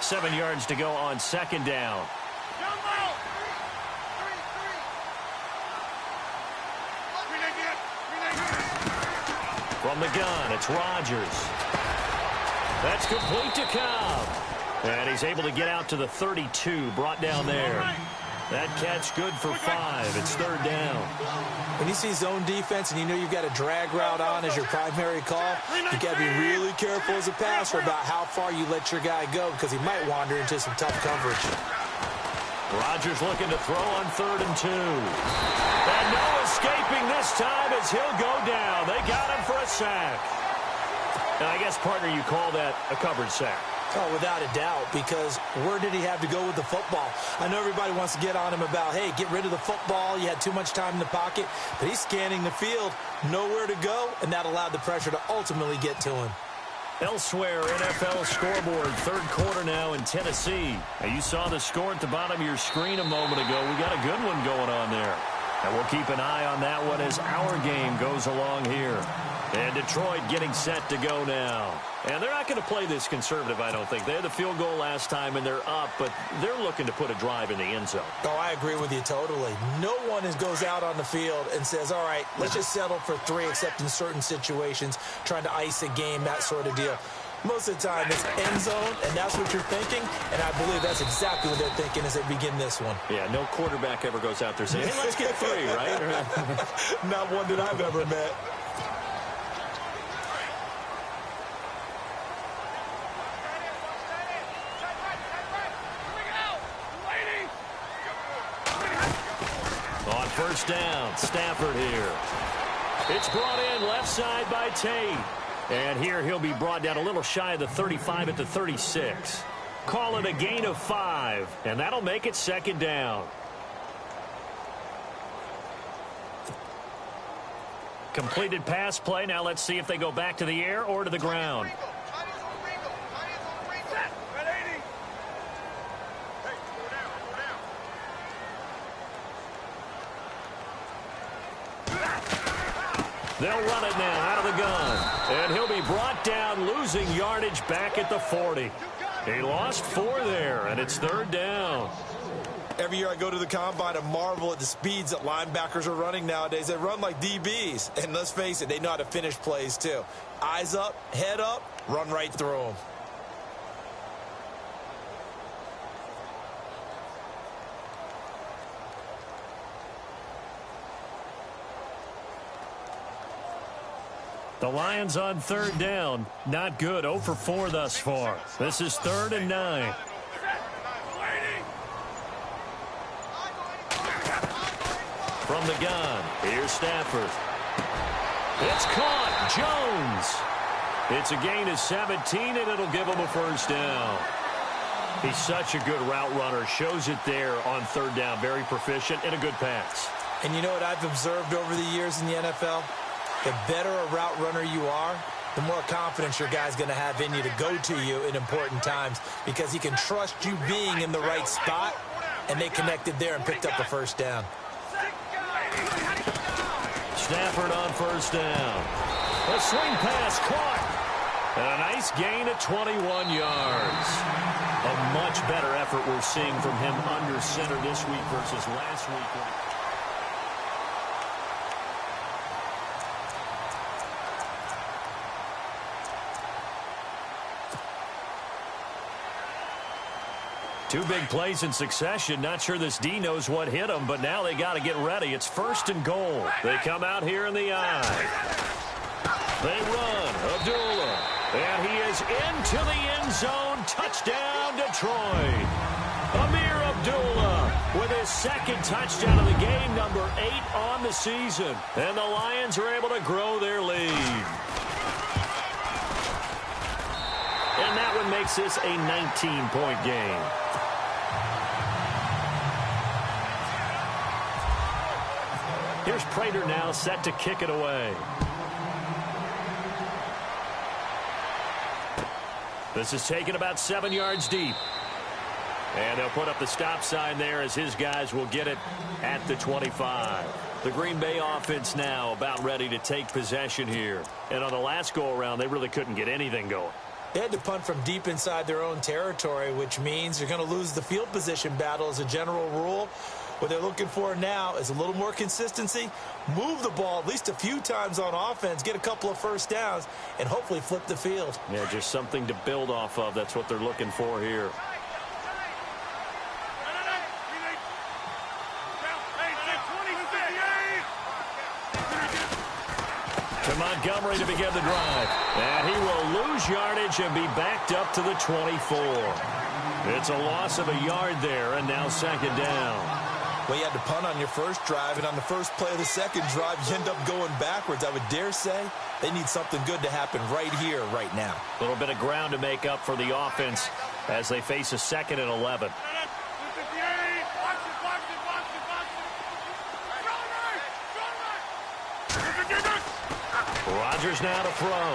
Seven yards to go on second down. From the gun, it's Rodgers. That's complete to Cobb. And he's able to get out to the 32, brought down there. That catch good for 5. It's third down. When you see zone defense and you know you've got a drag route on as your primary call, you've got to be really careful as a passer about how far you let your guy go because he might wander into some tough coverage. Rodgers looking to throw on 3rd and 2. And no escaping this time as he'll go down. They got him for a sack. And I guess, partner, you call that a covered sack. Oh, without a doubt, because where did he have to go with the football? I know everybody wants to get on him about, hey, get rid of the football. You had too much time in the pocket. But he's scanning the field, nowhere to go, and that allowed the pressure to ultimately get to him. Elsewhere, NFL scoreboard, third quarter now in Tennessee. Now, you saw the score at the bottom of your screen a moment ago. We got a good one going on there. And we'll keep an eye on that one as our game goes along here. And Detroit getting set to go now. And they're not going to play this conservative, I don't think. They had the field goal last time, and they're up, but they're looking to put a drive in the end zone. Oh, I agree with you totally. No one goes out on the field and says, all right, let's just settle for 3, except in certain situations, trying to ice a game, that sort of deal. Most of the time, it's end zone, and that's what you're thinking, and I believe that's exactly what they're thinking as they begin this one. Yeah, no quarterback ever goes out there saying, hey, let's get 3, right? Not one that I've ever met. On first down, Stafford here. It's brought in left side by Tate. And here he'll be brought down a little shy of the 35 at the 36. Call it a gain of 5, and that'll make it second down. Completed pass play. Now let's see if they go back to the air or to the ground. They'll run it now out of the gun. And he'll be brought down, losing yardage back at the 40. He lost 4 there, and it's third down. Every year I go to the combine and marvel at the speeds that linebackers are running nowadays. They run like DBs. And let's face it, they know how to finish plays too. Eyes up, head up, run right through them. The Lions on third down. Not good. 0 for 4 thus far. This is 3rd and 9. From the gun, here's Stafford. It's caught. Jones. It's a gain of 17, and it'll give him a first down. He's such a good route runner. Shows it there on third down. Very proficient and a good pass. And you know what I've observed over the years in the NFL? The better a route runner you are, the more confidence your guy's going to have in you to go to you in important times because he can trust you being in the right spot, and they connected there and picked up the first down. Stafford on first down. A swing pass caught. And a nice gain of 21 yards. A much better effort we're seeing from him under center this week versus last week. Two big plays in succession. Not sure this D knows what hit him, but now they got to get ready. It's 1st and goal. They come out here in the eye. They run. Abdullah. And he is into the end zone. Touchdown, Detroit. Amir Abdullah with his 2nd touchdown of the game, number 8 on the season. And the Lions are able to grow their lead. And that one makes this a 19-point game. Here's Prater now set to kick it away. This is taken about 7 yards deep. And they'll put up the stop sign there as his guys will get it at the 25. The Green Bay offense now about ready to take possession here. And on the last go-around, they really couldn't get anything going. They had to punt from deep inside their own territory, which means you're going to lose the field position battle as a general rule. What they're looking for now is a little more consistency, move the ball at least a few times on offense, get a couple of first downs, and hopefully flip the field. Yeah, just something to build off of. That's what they're looking for here. To Montgomery to begin the drive. And he will lose yardage and be backed up to the 24. It's a loss of a yard there, and now 2nd down. Well, you had to punt on your first drive, and on the first play of the second drive, you end up going backwards. I would dare say they need something good to happen right here, right now. A little bit of ground to make up for the offense as they face a 2nd and 11. Rodgers now to throw.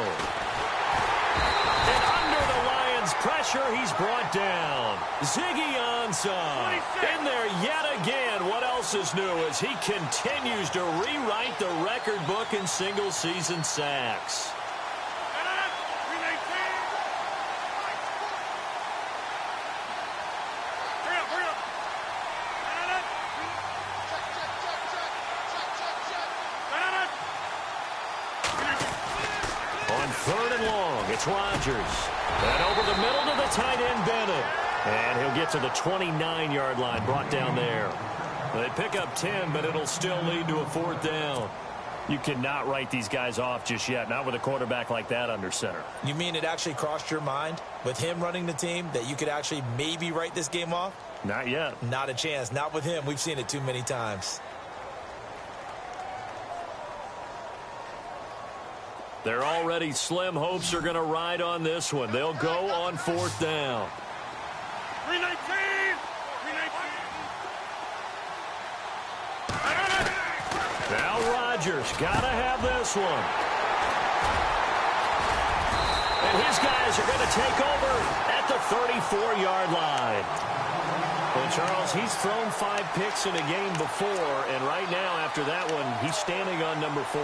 And under the Lions' pressure, he's brought down. Ziggy Ansah in there yet again. What else is new as he continues to rewrite the record book in single-season sacks. On 3rd and long, it's Rodgers. And over the middle to the tight end, Bennett. And he'll get to the 29-yard line, brought down there. They pick up 10, but it'll still lead to a 4th down. You cannot write these guys off just yet, not with a quarterback like that under center. You mean it actually crossed your mind with him running the team that you could actually maybe write this game off? Not yet. Not a chance. Not with him. We've seen it too many times. Their already slim hopes are going to ride on this one. They'll go on 4th down. 319! Now Rodgers got to have this one. And his guys are going to take over at the 34-yard line. Well, Charles, he's thrown 5 picks in a game before, and right now after that one, he's standing on number 4.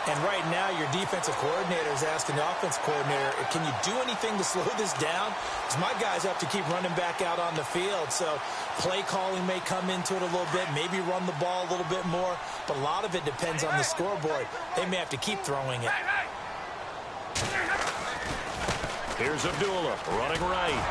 And right now, your defensive coordinator is asking the offense coordinator, can you do anything to slow this down? Because my guys have to keep running back out on the field. So play calling may come into it a little bit, maybe run the ball a little bit more. But a lot of it depends on the scoreboard. They may have to keep throwing it. Here's Abdullah running right.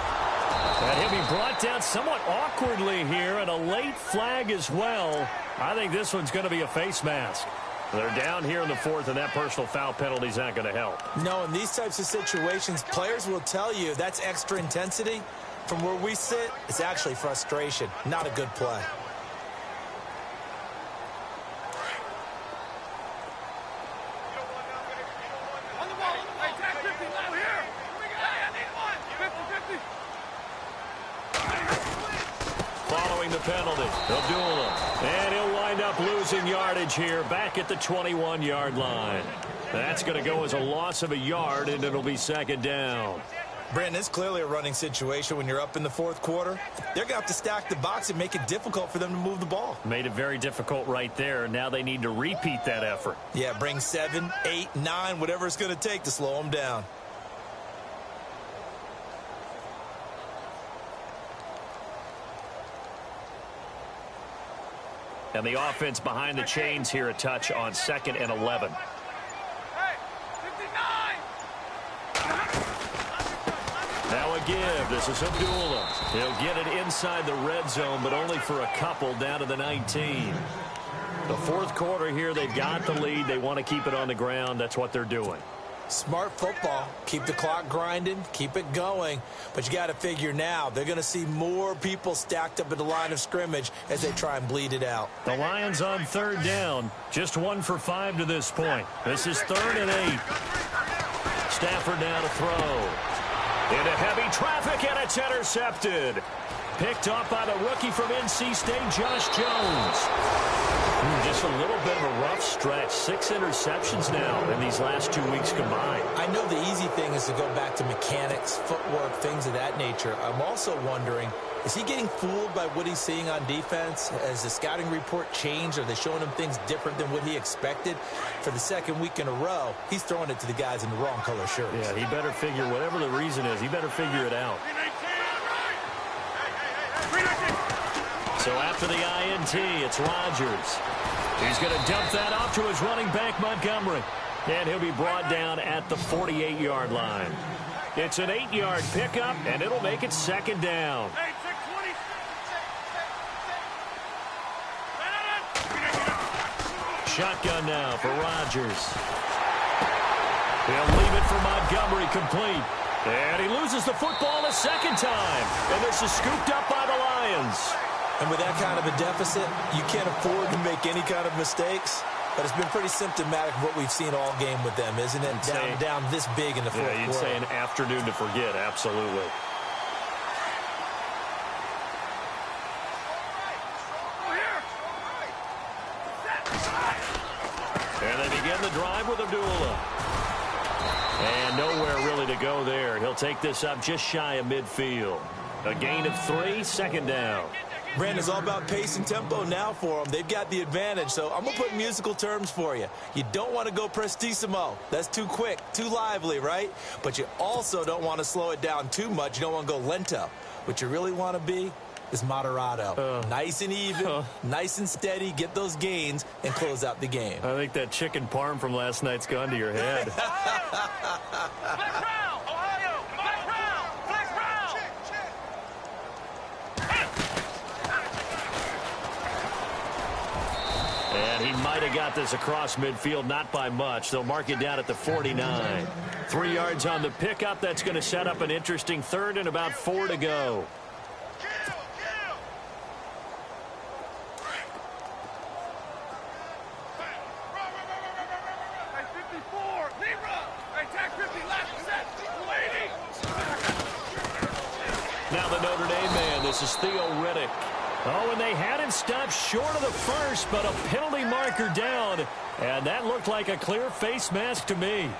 And he'll be brought down somewhat awkwardly here, and a late flag as well. I think this one's going to be a face mask. They're down here in the 4th, and that personal foul penalty is not going to help. No, in these types of situations, players will tell you that's extra intensity. From where we sit, it's actually frustration, not a good play. Following the penalty, Abdullah. And he'll wind up losing yardage here back at the 21-yard line. That's going to go as a loss of a yard, and it'll be 2nd down. Brandon, it's clearly a running situation when you're up in the 4th quarter. They're going to have to stack the box and make it difficult for them to move the ball. Made it very difficult right there. Now they need to repeat that effort. Yeah, bring 7, 8, 9, whatever it's going to take to slow them down. And the offense behind the chains here a touch on 2nd and 11. Now a give. This is Abdullah. He'll get it inside the red zone, but only for a couple down to the 19. The 4th quarter here, they've got the lead. They want to keep it on the ground. That's what they're doing. Smart football. Keep the clock grinding. Keep it going. But you got to figure now they're going to see more people stacked up at the line of scrimmage as they try and bleed it out. The Lions on 3rd down. Just 1 for 5 to this point. This is 3rd and 8. Stafford now to throw. Into heavy traffic, and it's intercepted. Picked up by the rookie from NC State, Josh Jones. Just a little bit of a rough stretch. 6 interceptions now in these last 2 weeks combined. I know the easy thing is to go back to mechanics, footwork, things of that nature. I'm also wondering, is he getting fooled by what he's seeing on defense? Has the scouting report changed? Are they showing him things different than what he expected? For the 2nd week in a row, he's throwing it to the guys in the wrong color shirts. Yeah, he better figure, whatever the reason is, he better figure it out. So after the INT, it's Rodgers. He's going to dump that off to his running back, Montgomery. And he'll be brought down at the 48-yard line. It's an 8-yard pickup, and it'll make it 2nd down. Shotgun now for Rodgers. He'll leave it for Montgomery complete. And he loses the football a 2nd time. And this is scooped up by the Lions. And with that kind of a deficit, you can't afford to make any kind of mistakes. But it's been pretty symptomatic of what we've seen all game with them, isn't it? Down this big in the fourth quarter. Yeah, you'd say an afternoon to forget, absolutely. And they begin the drive with Abdullah. And nowhere really to go there. He'll take this up just shy of midfield. A gain of 3, second down. Brandon's all about pace and tempo now for them. They've got the advantage, so I'm going to put musical terms for you. You don't want to go prestissimo. That's too quick, too lively, right? But you also don't want to slow it down too much. You don't want to go lento. What you really want to be is moderato. Nice and even, nice and steady, get those gains, and close out the game. I think that chicken parm from last night's gone to your head. And he might have got this across midfield, not by much. They'll mark it down at the 49. 3 yards on the pickup. That's going to set up an interesting third and about 4 to go. Now the Notre Dame man, this is Theo Riddick. Oh, and they had him stopped short of the first, but a penalty marker down. And that looked like a clear face mask to me.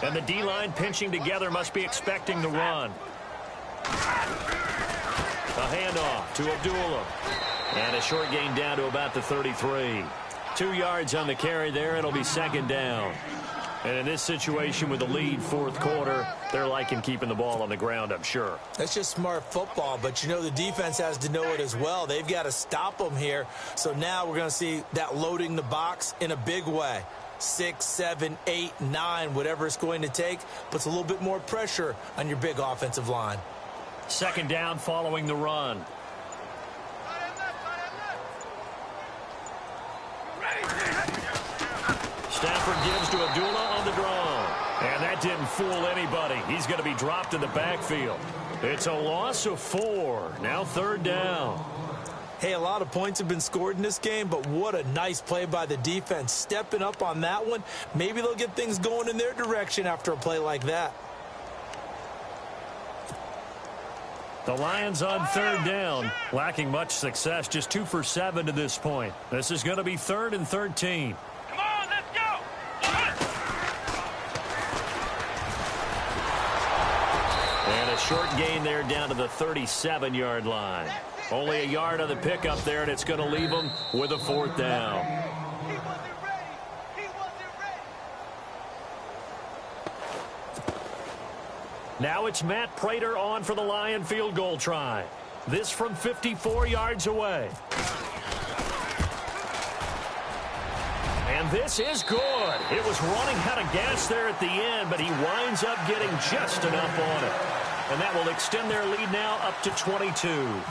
And the D-line pinching together must be expecting the run. A handoff to Abdullah. And a short gain down to about the 33. 2 yards on the carry there. It'll be second down. And in this situation with the lead fourth quarter, they're liking keeping the ball on the ground, I'm sure. That's just smart football, but you know the defense has to know it as well. They've got to stop them here. So now we're going to see that loading the box in a big way. 6, 7, 8, 9, whatever it's going to take, puts a little bit more pressure on your big offensive line. Second down following the run. Stafford gives to Abdullah on the draw. And that didn't fool anybody. He's going to be dropped in the backfield. It's a loss of 4. Now third down. Hey, a lot of points have been scored in this game, but what a nice play by the defense. Stepping up on that one. Maybe they'll get things going in their direction after a play like that. The Lions on third down, lacking much success, just 2 for 7 to this point. This is going to be 3rd and 13. Come on, let's go! And a short gain there down to the 37-yard line. Only a yard on the pickup there, and it's going to leave them with a 4th down. He wasn't ready. He wasn't ready. Now it's Matt Prater on for the Lion field goal try. This from 54 yards away. And this is good. It was running out of gas there at the end, but he winds up getting just enough on it. And that will extend their lead now up to 22.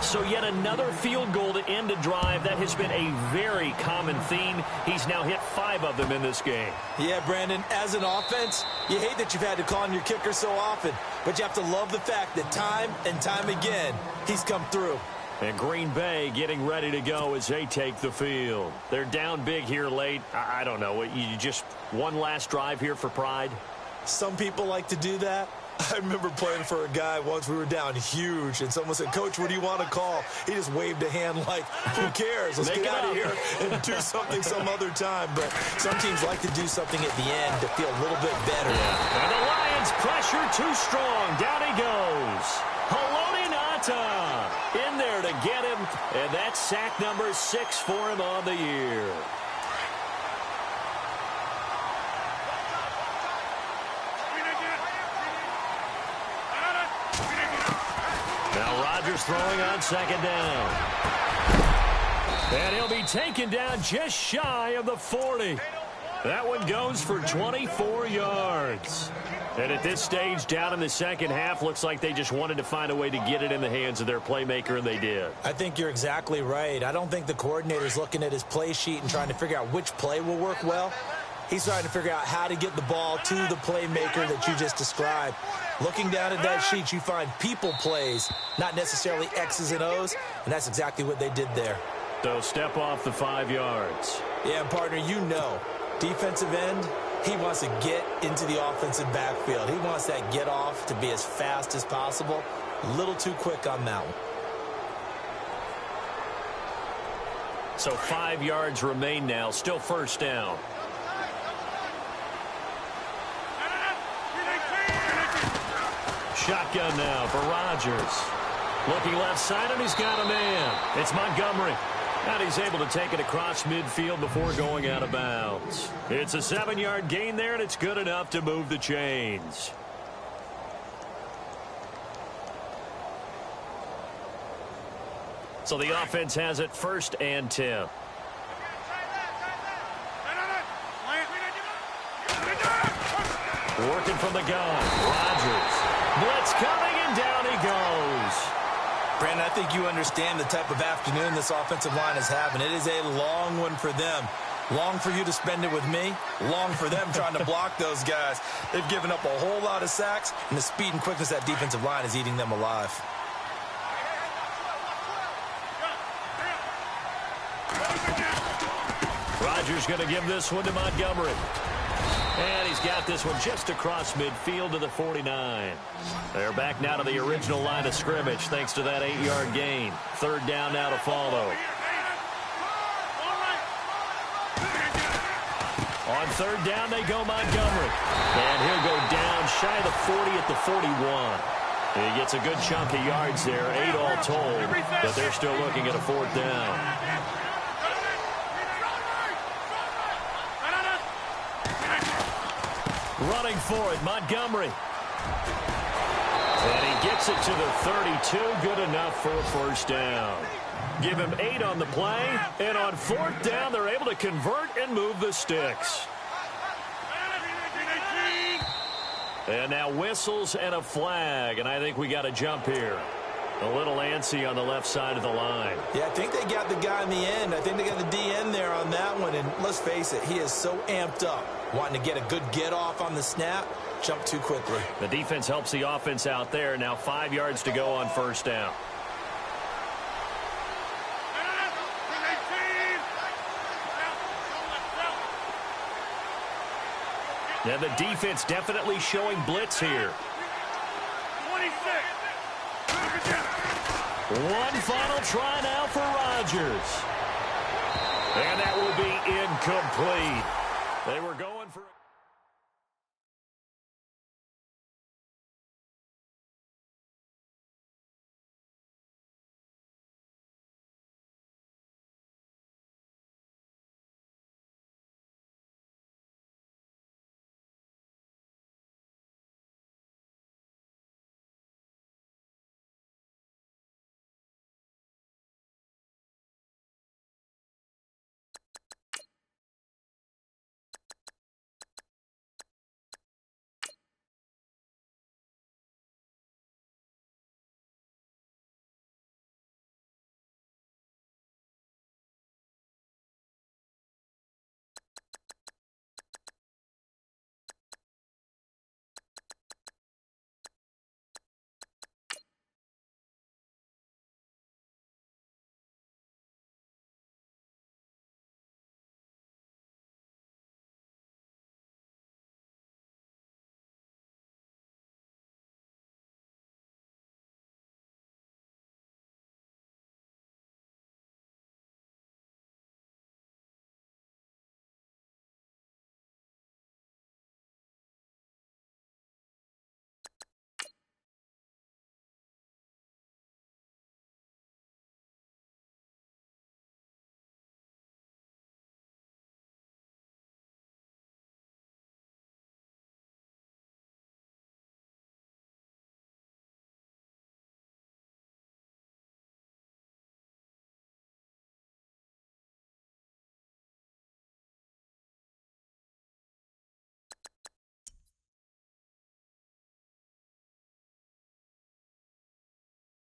So yet another field goal to end a drive. That has been a very common theme. He's now hit 5 of them in this game. Yeah, Brandon, as an offense, you hate that you've had to call on your kicker so often, but you have to love the fact that time and time again, he's come through. And Green Bay getting ready to go as they take the field. They're down big here late. I don't know. You just one last drive here for pride? Some people like to do that. I remember playing for a guy once. We were down huge, and someone said, "Coach, what do you want to call?" He just waved a hand like, who cares? Let's get out of here and do something some other time. But some teams like to do something at the end to feel a little bit better. Yeah. And the Lions pressure too strong. Down he goes. Haloti Ngata in there to get him, and that's sack number 6 for him on the year. Throwing on second down. And he'll be taken down just shy of the 40. That one goes for 24 yards. And at this stage, down in the second half, looks like they just wanted to find a way to get it in the hands of their playmaker, and they did. I think you're exactly right. I don't think the coordinator's looking at his play sheet and trying to figure out which play will work well. He's trying to figure out how to get the ball to the playmaker that you just described. Looking down at that sheet, you find people plays, not necessarily X's and O's, and that's exactly what they did there. So step off the 5 yards. Yeah, and partner, you know, defensive end, he wants to get into the offensive backfield. He wants that get off to be as fast as possible. A little too quick on that one. So 5 yards remain now, still first down. Shotgun now for Rodgers. Looking left side, and he's got a man. It's Montgomery. And he's able to take it across midfield before going out of bounds. It's a 7-yard gain there, and it's good enough to move the chains. So the offense has it 1st and 10. Working from the gun. Rodgers. Blitz coming, and down he goes. Brandon, I think you understand the type of afternoon this offensive line is having. It is a long one for them. Long for you to spend it with me. Long for them trying to block those guys. They've given up a whole lot of sacks, and the speed and quickness of that defensive line is eating them alive. Rodgers going to give this one to Montgomery. And he's got this one just across midfield to the 49. They're back now to the original line of scrimmage thanks to that 8-yard gain. 3rd down now to follow. On 3rd down, they go Montgomery. And he'll go down shy of the 40 at the 41. He gets a good chunk of yards there, 8 all told, but they're still looking at a 4th down. Running for it, Montgomery. And he gets it to the 32, good enough for a 1st down. Give him 8 on the play, and on 4th down, they're able to convert and move the sticks. And now whistles and a flag, and I think we got a jump here. A little antsy on the left side of the line. Yeah, I think they got the guy in the end. I think they got the DN there on that one, and let's face it, he is so amped up, wanting to get a good get-off on the snap, jump too quickly. The defense helps the offense out there. Now 5 yards to go on 1st down. And the defense definitely showing blitz here. 26. One final try now for Rodgers. And that will be incomplete. They were going